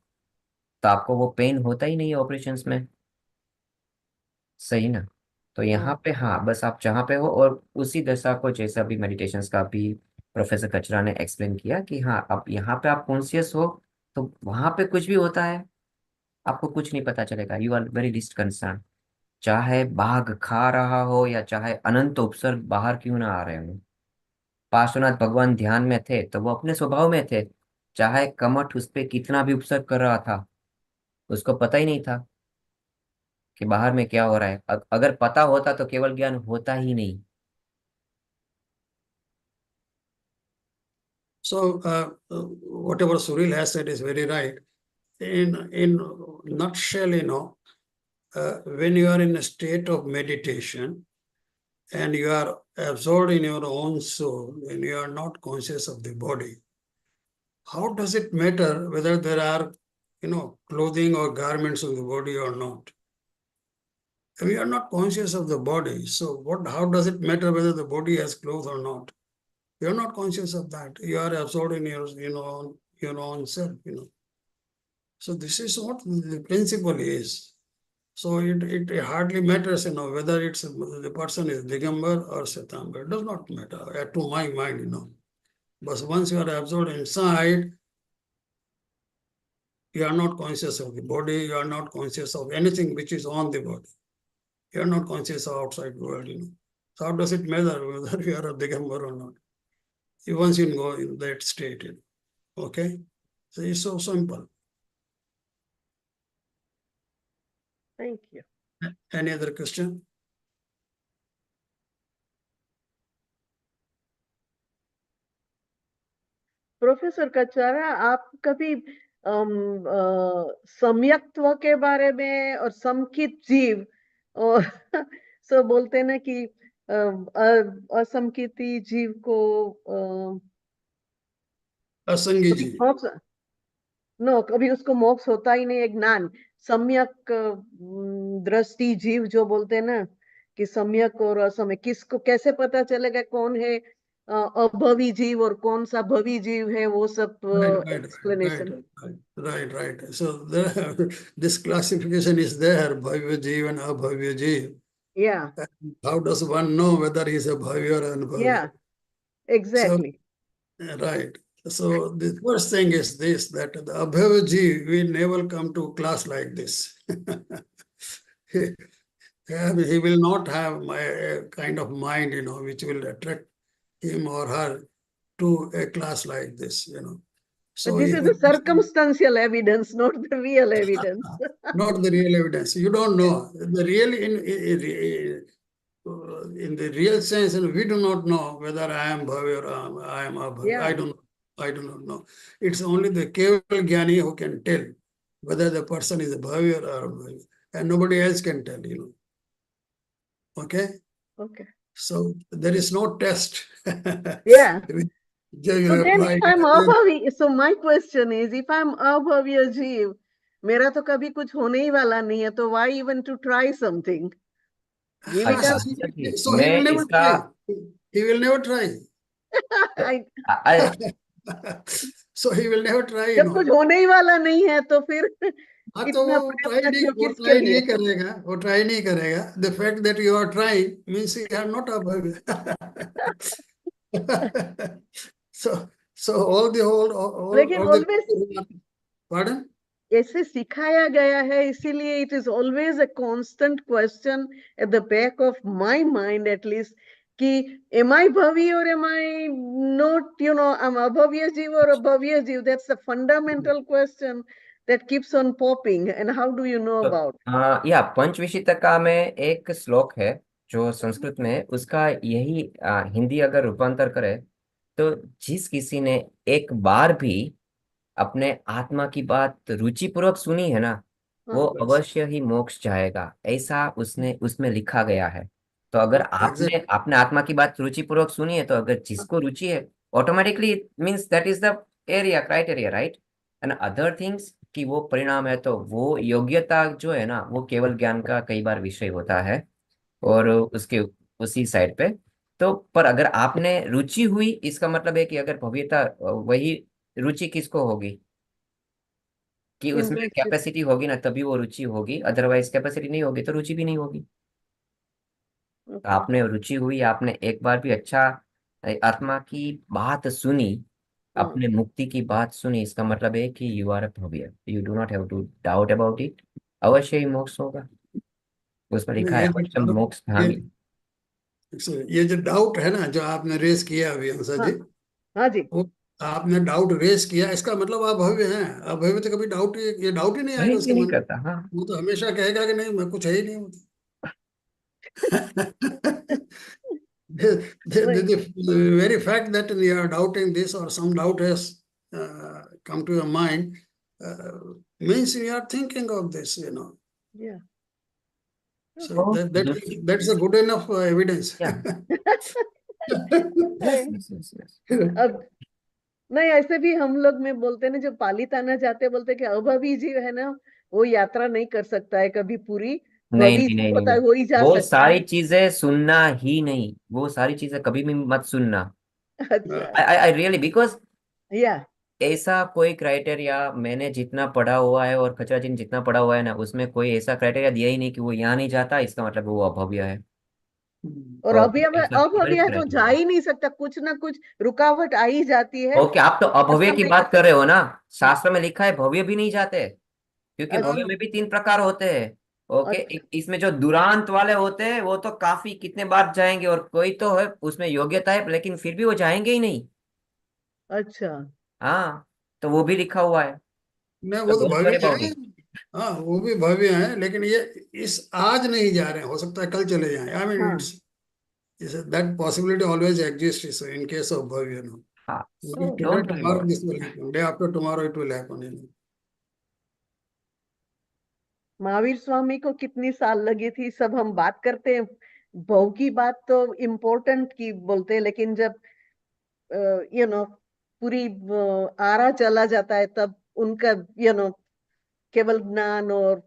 तो आपको वो पेन होता ही नहीं है ऑपरेशंस में, सही ना? तो यहाँ पे हाँ, बस आप जहाँ पे हो और उसी दशा को, जैसा भी मेडिटेशंस का भी प्रोफेसर कचरा ने एक्सप्लेन किया कि हाँ अब यहाँ पे आप कॉन्शियस हो तो वहां पे कुछ भी होता है आपको कुछ नहीं पता चलेगा, you are very least concern. चाहे बाघ खा रहा हो या चाहे अनंत उपसर्ग बाहर क्यों ना आ रहे हो, पार्श्वनाथ भगवान ध्यान में थे तो वो अपने स्वभाव में थे, चाहे कमठ उस पे कितना भी उपसर्ग कर रहा था उसको पता ही नहीं था कि बाहर में क्या हो रहा है। अगर पता होता तो केवल ज्ञान होता ही नहीं। So whatever Suril has said is very right. In nutshell, when you are in a state of meditation and you are absorbed in your own soul and you are not conscious of the body, how does it matter whether there are, clothing or garments on the body or not? We are not conscious of the body. So how does it matter whether the body has clothes or not? You are not conscious of that. You are absorbed in your own self, So this is what the principle is. So it hardly matters, whether it's the person is Digambar or Setambar. It does not matter, to my mind, But once you are absorbed inside, you are not conscious of the body, you are not conscious of anything which is on the body. You are not conscious of outside world, So how does it measure whether you are a Digambar or not? Once you go in that state, okay? So it's so simple. Thank you. Any other question? Professor Kachara, आप कभी सम्यक्त्व के बारे में और समकित जीव और सो बोलते ना कि असमकिती जीव को असंगी जी। मोक्ष नो, कभी उसको मोक्ष होता ही नहीं है, ज्ञान सम्यक दृष्टि जीव जो बोलते हैं ना कि सम्यक और असम्यक, किसको कैसे पता चलेगा कौन है अभवी जीव और कौन सा भवी जीव है, वो सब explanation. Right. So this classification is there, Bhavya Jeev and Abhavya Jeev. Yeah, How does one know whether he is a Bhavya or Anubhavya? yeah, exactly. So, right. So the first thing is this, that the Abhavya Jeev will never come to class like this. He will not have a kind of mind, which will attract him or her to a class like this, So But this is the circumstantial evidence, not the real evidence. not the real evidence. You don't know. The real in the real sense, we do not know whether I am Bhavya or I am Abhavya. Yeah. I do not know. It's only the Keval Jnani who can tell whether the person is a Bhavya or Abhavya. And nobody else can tell, Okay? Okay. So there is no test. Yeah. So So then if I'm abhavi, so my question is, if I'm abhavya jeev, मेरा तो कभी कुछ होने ही वाला नहीं है, तो why even to try something? Give it up. So he will never try. He will never try. So he will never try, जब कुछ होने ही वाला नहीं है तो फिर हाँ तो इतना वो प्रयत्न क्यों, किसके लिए? वो ट्राई नहीं करेगा. The fact that you are trying means you are not abhavya. So all लेकिन the always pardon? ऐसे सिखाया गया है, इसीलिए it is always a constant question at the back of my mind at least कि am I bhavi or am I not, I'm abhavya jeev or abhavya jeev? That's the fundamental question that keeps on popping. And how do you know about? या पंचविशितका में एक श्लोक है जो संस्कृत में, उसका यही हिंदी अगर रूपांतर करे तो जिस किसी ने एक बार भी अपने आत्मा की बात रुचिपूर्वक सुनी है ना, वो अवश्य ही मोक्ष जाएगा, ऐसा उसमें लिखा गया है. तो अगर आपने अपने आत्मा की बात रुचिपूर्वक सुनी है, तो अगर जिसको रुचि है, automatically means that is the area criteria, right. And other things कि वो परिणाम है, तो वो योग्यता जो है ना, वो केवल ज्ञान का कई बार विषय होता है और उसके उसी साइड पे. तो पर अगर आपने रुचि हुई, इसका मतलब है कि अगर भव्यता, वही रुचि किसको होगी कि उसमें कैपेसिटी होगी ना, तभी वो रुचि होगी. अदरवाइज कैपेसिटी नहीं होगी तो रुचि भी नहीं होगी. तो आपने रुचि हुई, आपने एक बार भी अच्छा आत्मा की बात सुनी, अपने मुक्ति की बात सुनी, इसका मतलब है कि यू आर अ भव्य. You do not have to doubt about it. अवश्य ही मोक्ष होगा, उसमें लिखा है अवश्य मोक्ष धामी. ये जो डाउट है ना, जो आपने रेस किया अभी हंसा जी, हाँ जी, वो आपने डाउट रेस किया, इसका मतलब आप भव्य हैं. अभव्य तो कभी डाउट ये डाउट ही नहीं आएगा उसके नहीं मन में. करता. हाँ, वो तो हमेशा कहेगा कि नहीं, मैं कुछ है ही नहीं. The very fact that you are doubting this or some doubt has come to your mind means you are thinking of this, yeah. So that's a good enough evidence. Yeah. अब नहीं, ऐसे भी हम लोग में बोलते ना, जो पालिताना जाते बोलते कि अभवी जीव है ना, वो यात्रा नहीं कर सकता है कभी पूरी. नहीं भवी नहीं जीव नहीं होता है, नहीं, वो ही जा वो सकता सारी है. चीजें सुनना ही नहीं, वो सारी चीजें कभी भी मत सुनना. अच्छा, आई रियली, बिकॉज या ऐसा कोई क्राइटेरिया मैंने जितना पढ़ा हुआ है और खचरा जी ने जितना पढ़ा हुआ है ना, उसमें कोई ऐसा क्राइटेरिया दिया ही नहीं कि वो यहाँ नहीं जाता, इसका मतलब वो अभव्य है. और तो अभी अब ऐसा अभवी है तो जा क्राइटेरिया. ही नहीं सकता, कुछ ना कुछ रुकावट आ ही जाती है. ओके, आप तो अभव्य की समय बात कर रहे हो ना. शास्त्र में लिखा है भव्य भी नहीं जाते, क्योंकि भव्य अच्छा, में भी 3 प्रकार होते हैं. ओके, इसमें जो दुरांत वाले होते हैं वो तो काफी कितने बार जाएंगे, और कोई तो है उसमें योग्यता है लेकिन फिर भी वो जाएंगे ही नहीं। अच्छा। हाँ, तो वो भी लिखा हुआ है, नहीं, तो वो तो डोंट वरी भव्य अबाउट है। इट। हाँ, वो भी भव्य है, लेकिन ये इस आज नहीं जा रहे हैं, हो सकता है कल चले जाएं। आई मीन हाँ। It's that possibility always exist in case of भव्य, नो। हाँ, Maybe so today, don't worry tomorrow about this will happen. Day after tomorrow it will happen, you know. Mahavir Swami को कितनी साल लगी थी, सब हम बात करते हैं, बहू की बात तो इम्पोर्टेंट की बोलते हैं, लेकिन जब पूरी आरा चला जाता है तब उनका केवल ज्ञान और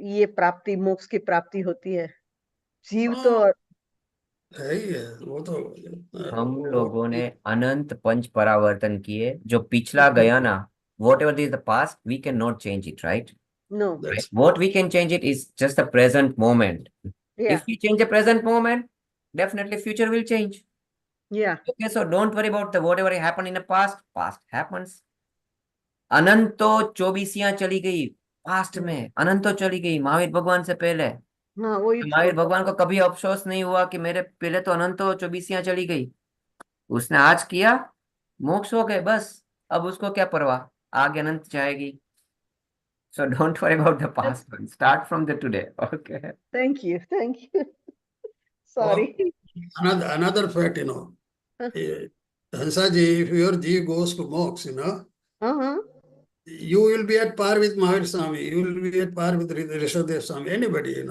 ये प्राप्ति, मोक्ष की प्राप्ति होती है। जीव तो हाँ, है ही है वो तो। हम लोगों ने अनंत पंच परावर्तन किए, जो पिछला गया ना, whatever is the past we can not change it, right? No. that's What we can change it is just the present moment. या If we change the present moment, definitely future will change. या Okay, so don't worry about the whatever happened in the past. Past happens. अनंतो चौबीसियां चली गई past में, अनंतो चली गई महावीर भगवान से पहले। हाँ, वही महावीर भगवान को कभी अफसोस नहीं हुआ कि मेरे पहले तो अनंतो चौबीसियां चली गई, उसने आज किया, मोक्ष हो गए, बस। अब उसको क्या परवाह, आगे अनंत जाएगी। So don't worry about the past one. Start from the today. Okay. Thank you, thank you. or sorry. another fact, Hansa ji, if your ji goes to moksha, हाँ हाँ you will be at par with Mahavir Swami, you will be at par with Rishabdev Swami, anybody,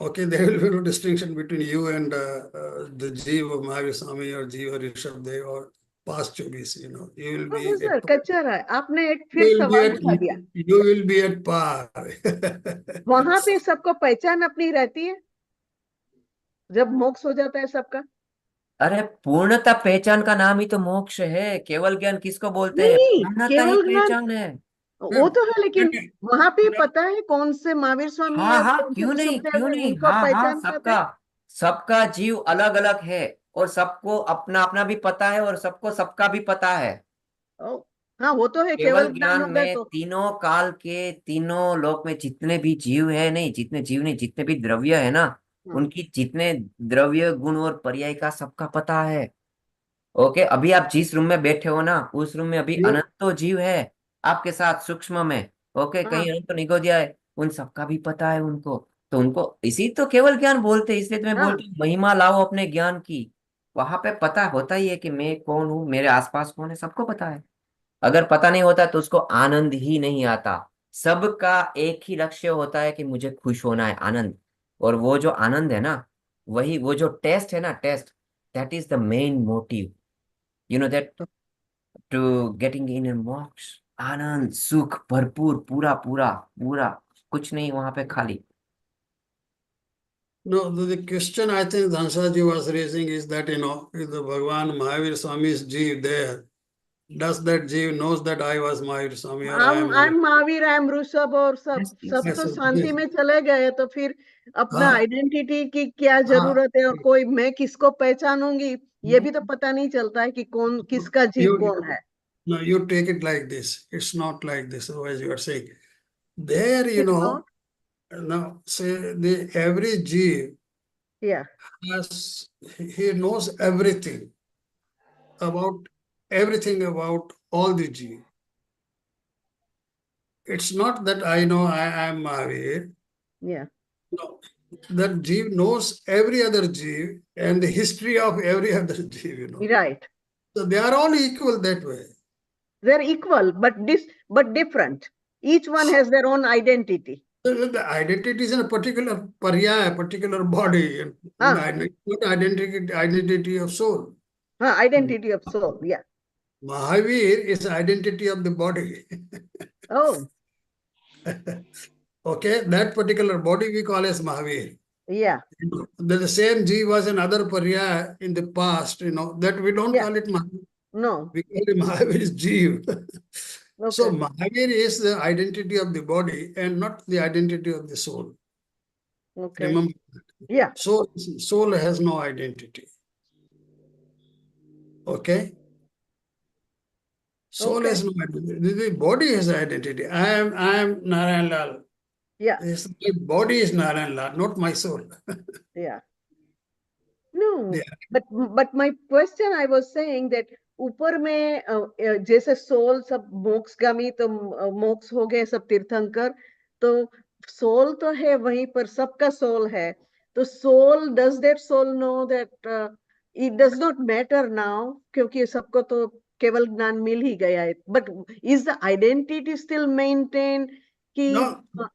Okay, there will be no distinction between you and the Jeev of Mahavir Swami or Jeev of Rishabdev or past Chobis, You will be professor at कचहरा, आपने एक you फिर will be सवाल at उठा दिया। you will be at par. वहां पे सबको पहचान अपनी रहती है जब मोक्ष हो जाता है सबका? अरे पूर्णता पहचान का नाम ही तो मोक्ष है। केवल ज्ञान किसको बोलते हैं? नहीं, पूर्णता ही केवल ज्ञान पहचान है। वो तो है, लेकिन वहां पे पता है कौन से महावीर स्वामी है हाँ और हाँ, कौन से क्यों नहीं, ऋषभदेव क्यों है, नहीं, उनको हाँ हाँ, पहचान पाते सबका हैं। सबका जीव अलग अलग है, और सबको अपना अपना भी पता है, और सबको सबका भी पता है। ओ, हाँ, वो तो है, केवल केवल ज्ञान ज्ञान हो गए में तो। तीनों काल के तीनों लोक में जितने भी जीव है, नहीं जितने जीव नहीं, जितने भी द्रव्य है ना, हाँ उनकी जितने द्रव्य गुण और पर्याय का सबका पता है। ओके, अभी आप जिस रूम में बैठे हो ना, उस रूम में अभी You, अनंतो जीव है आपके साथ सूक्ष्म में। ओके, हाँ कहीं अनंत निगोदिया है, उन सबका भी पता है उनको। तो उनको इसी तो केवल ज्ञान बोलते हैं, इसलिए तो मैं हाँ बोलती हूँ महिमा लाओ अपने ज्ञान की। वहां पे पता होता ही है कि मैं कौन हूँ, मेरे आसपास कौन है, सबको पता है। अगर पता नहीं होता तो उसको आनंद ही नहीं आता। सबका एक ही लक्ष्य होता है कि मुझे खुश होना है, आनंद। और वो जो आनंद है ना, वही वो जो टेस्ट है ना, test, that is the main motive, that to getting in मोक्ष। आनंद, सुख, भरपूर, पूरा पूरा पूरा, कुछ नहीं वहां पे खाली। no, the question I think Dhansaji was raising is that, if the Bhagavan Mahavir Swami is Jeev there, does that Jeev knows that I was Mahavir Swami or I am I Mahavir? Am Mahavir, I am Rishabh, और सब Yes, yes, सब yes. Yes, तो yes, शांति yes. में चले गए, तो फिर अपना हाँ, आइडेंटिटी की क्या हाँ. जरूरत है, और कोई मैं किसको पहचानूंगी, ये भी तो पता नहीं चलता है कि कौन किसका जीव You, कौन है। no, you take it like this. It's not like this, otherwise you are saying. There, It's not. now say the every Jeev Yeah, he knows everything about all the Jeev. It's not that I know I am Mahavir. yeah, No, that Jeev knows every other Jeev and the history of every other Jeev. right. So they are all equal that way. They're equal, but different. Each one has their own identity. So the identity is in a particular parya, particular body, and हाँ not identity of soul. हाँ, identity of soul. Yeah. Mahavir is identity of the body. Oh, Okay, that particular body we call as Mahavir. yeah, The same Jeev was another parya in the past, that we don't yeah. call it Mahavir. No. We call it Mahavir is Jeev. So Okay. Mahavir is the identity of the body and not the identity of the soul. Okay. Remember, Yeah. soul has no identity. Okay? Soul Okay. has no identity. The body has identity. I am Narayanlal. Yeah, My body is Narayanlal, not my soul. yeah. No, Yeah. but my question I was saying that ऊपर में जैसे soul सब मोक्षगामी तो मोक्ष हो गए सब तीर्थंकर, तो सोल तो है वहीं पर, सबका सोल है, तो soul does that soul know that it does not matter now, क्योंकि सबको तो केवल ज्ञान मिल ही गया है, but is the identity still maintain कि No,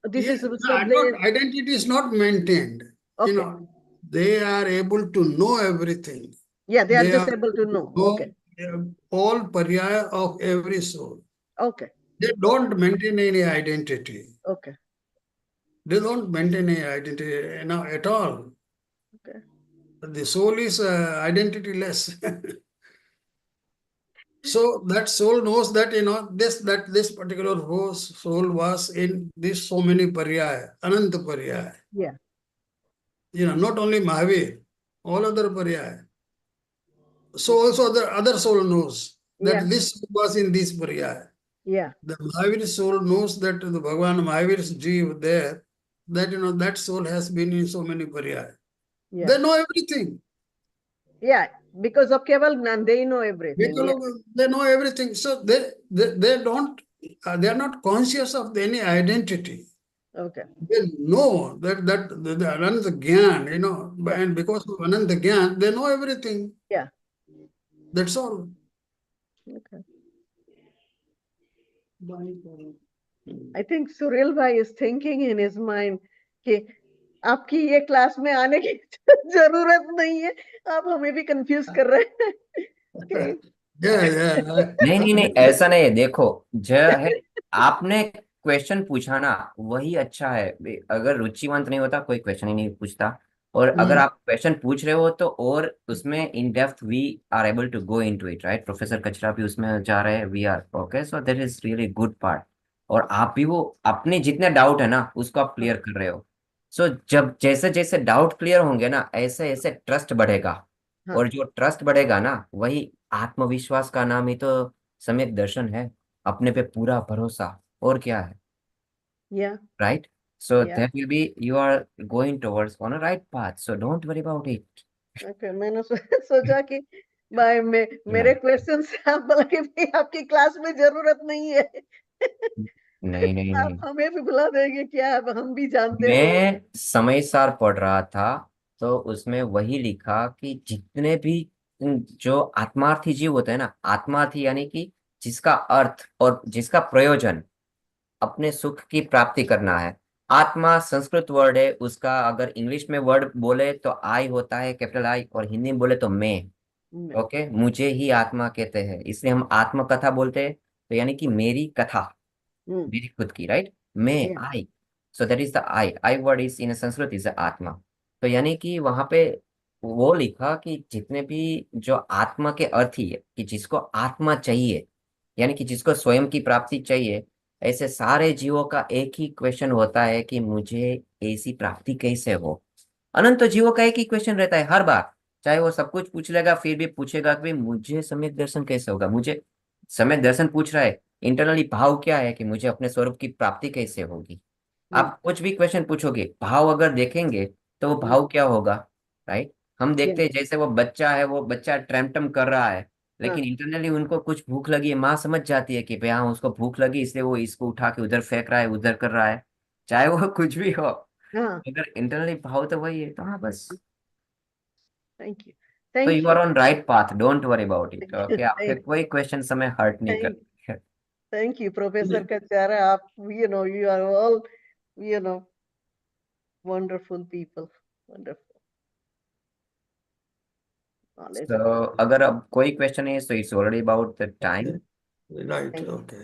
this yeah, is no, Rishabhdev? identity is not maintained. You Okay, know, they are able to know everything. yeah, they are They just are able to able know. to know Okay, all paryaya of every soul. okay, They don't maintain any identity. okay, They don't maintain any identity, at all. okay. The soul is identityless. So that soul knows that this particular soul was in this so many paryaya, ananta paryaya. Yeah, Not only Mahavir, all other paryaya. So also the other soul knows yeah, that this was in this paryaya. yeah, The Mahavir soul knows that the Bhagavan Mahavir's jeev there, that that soul has been in so many paryaya. yeah, They know everything. yeah. Because of Keval Gnan, they know everything. Yeah, Because they know everything. So they don't, they are not conscious of any identity. okay, They know that the Ananta Gyan, and because of Ananta Gyan, they know everything. yeah, That's all. okay. I think Suril Bhai is thinking in his mind कि आपकी ये class में आने की जरूरत नहीं है, आप हमें भी कंफ्यूज कर रहे हैं. Okay. Yeah. नहीं नहीं नहीं, ऐसा नहीं है। देखो, जो है, आपने क्वेश्चन पूछा ना, वही अच्छा है। अगर रुचिवंत नहीं होता कोई क्वेश्चन ही नहीं पूछता। और अगर आप क्वेश्चन पूछ रहे हो तो और उसमें in depth we are able to go into it, right? Professor Kachhara भी उसमें जा रहे हैं, we are okay, so that is really good part. और आप भी वो अपने जितने डाउट है ना उसको आप क्लियर कर रहे हो। सो जब जैसे जैसे डाउट क्लियर होंगे ना, ऐसे ऐसे ट्रस्ट बढ़ेगा। हाँ, और जो ट्रस्ट बढ़ेगा ना, वही आत्मविश्वास का नाम ही तो सम्यक दर्शन है। अपने पे पूरा भरोसा, और क्या है, yeah, right? So yeah. That will be, you are going towards on a right path, so don't worry about it. Okay. मैंने सोचा कि भाई मेरे क्वेश्चन से आप बोला कि भाई आपकी क्लास में जरूरत नहीं है. नहीं नहीं आप नहीं, हमें भी बुला देंगे क्या? अब हम भी जानते हो. मैं समय सार पढ़ रहा था, तो उसमें वही लिखा कि जितने भी जो आत्मार्थी जीव होते हैं ना, आत्मार्थी यानी कि जिसका अर्थ और जिसका प्रयोजन अपने सुख की प्राप्ति करना है। आत्मा संस्कृत वर्ड है, उसका अगर इंग्लिश में वर्ड बोले तो आई होता है, कैपिटल आई, और हिंदी में बोले तो मैं। ओके, मुझे ही आत्मा कहते हैं, इसलिए हम आत्मकथा बोलते हैं। तो यानी कि मेरी कथा, मेरी खुद की, राइट? मैं, Yeah, I. So that is the I word is in Sanskrit is आत्मा। तो यानी कि वहां पे वो लिखा कि जितने भी जो आत्मा के अर्थ ही है, कि जिसको आत्मा चाहिए, यानी कि जिसको स्वयं की प्राप्ति चाहिए, ऐसे सारे जीवों का एक ही क्वेश्चन होता है कि मुझे ऐसी प्राप्ति कैसे हो। अनंत जीवों का एक ही क्वेश्चन रहता है हर बार। चाहे वो सब कुछ पूछ लेगा, फिर भी पूछेगा कि भाई मुझे सम्यक दर्शन कैसे होगा। मुझे सम्यक दर्शन पूछ रहा है, इंटरनली भाव क्या है कि मुझे अपने स्वरूप की प्राप्ति कैसे होगी। आप कुछ भी क्वेश्चन पूछोगे, भाव अगर देखेंगे तो वो भाव क्या होगा, राइट? हम yeah, देखते हैं जैसे वो बच्चा है, वो बच्चा ट्रैमटम कर रहा है, हाँ, लेकिन इंटरनली उनको कुछ भूख लगी है, माँ समझ जाती है कि भाई हाँ उसको भूख लगी, इसलिए वो इसको उठा के उधर फेंक रहा है, उधर कर रहा है, चाहे वो कुछ भी हो। हाँ. अगर इंटरनली भाव तो वही है, तो हाँ बस। Thank you. तो Thank you are you. On right path, don't worry about it. Okay, आपके Thank, कोई क्वेश्चन हमें हर्ट नहीं thank, कर। thank you, Professor Kachhara. You are all, you know, wonderful people. Wonderful. तो Knowledgeable. अगर अब कोई क्वेश्चन है तो it's already about the time. Right. Thank you. Okay.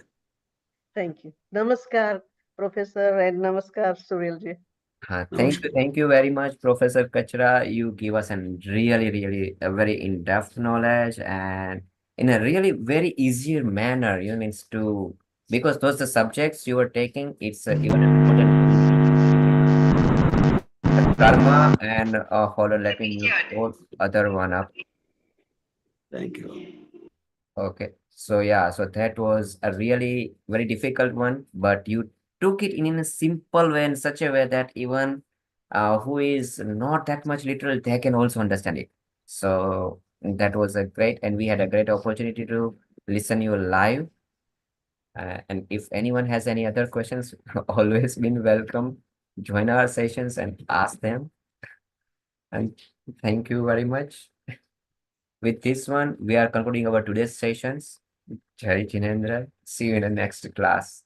Thank you. Namaskar, Professor, and Namaskar, Suril ji. हाँ, Namaskar. thank you very much, Professor Kachra. You give us a really a very in-depth knowledge, and in a really very easier manner. You means to, because those the subjects you are taking, it's even important. Karma and hold on, let me mute both other one up. Thank you. Okay, so yeah, so that was a really very difficult one, but you took it in a simple way, in such a way that even who is not that much literal, they can also understand it. So that was a great, and we had a great opportunity to listen you live. And if anyone has any other questions, always been welcome. Join our sessions and ask them. And thank you very much. With this one, we are concluding our today's sessions. Jai Jinendra. See you in the next class.